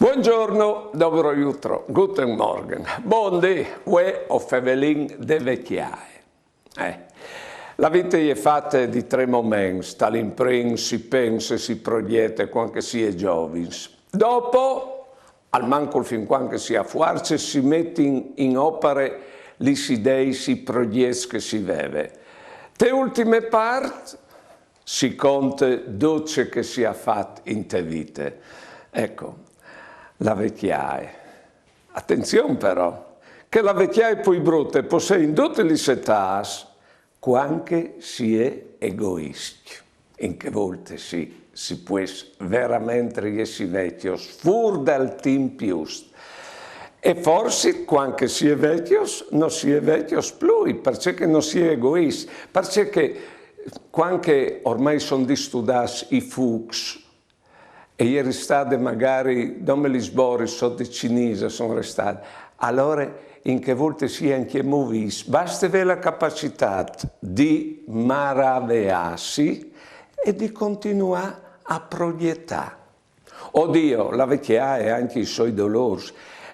Buongiorno, dobro jutro, guten morgen. Buondì, we of Evelyn de vecchiaie. La vita è fatta di tre momenti, dall'imprint si pensa e si progetta quando si è giovani. Dopo, al manco fin quando si ha forza, si mette in opere le idee, i progetti che si vede. Le ultime parti si conta dolce che si è fatto in te vite. Ecco, la vecchiaia. Attenzione però, che la vecchiaia poi brutta possede in tutte le età quando si è egoisti. In che volte si può veramente essere vecchio fuori dal tempo giusto. E forse quando si è vecchio non si è vecchio più, perché non si è egoisti, perché quando ormai sono studati i fuchs, e ieri state magari, non me li sbori, sotto i cinesi sono restati, allora in che volte si è anche movis, basta avere la capacità di maravigliarsi e di continuare a proiettare. Oddio, la vecchiaia è anche i suoi dolori,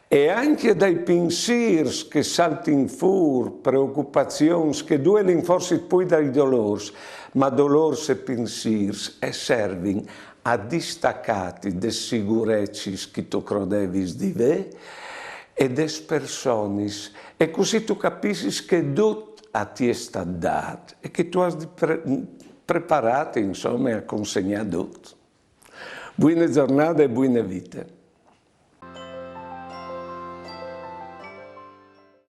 e anche dai pensieri che saltano fuori, preoccupazioni che duelano forse poi dai dolori, ma dolori e pensieri e servono a distaccati de sicurezze che tu credevi di ve e des persone, e così tu capisci che tutto a ti è stato dato e che tu hai preparato insomma a consegnare tutto. Buone giornate e buone vite.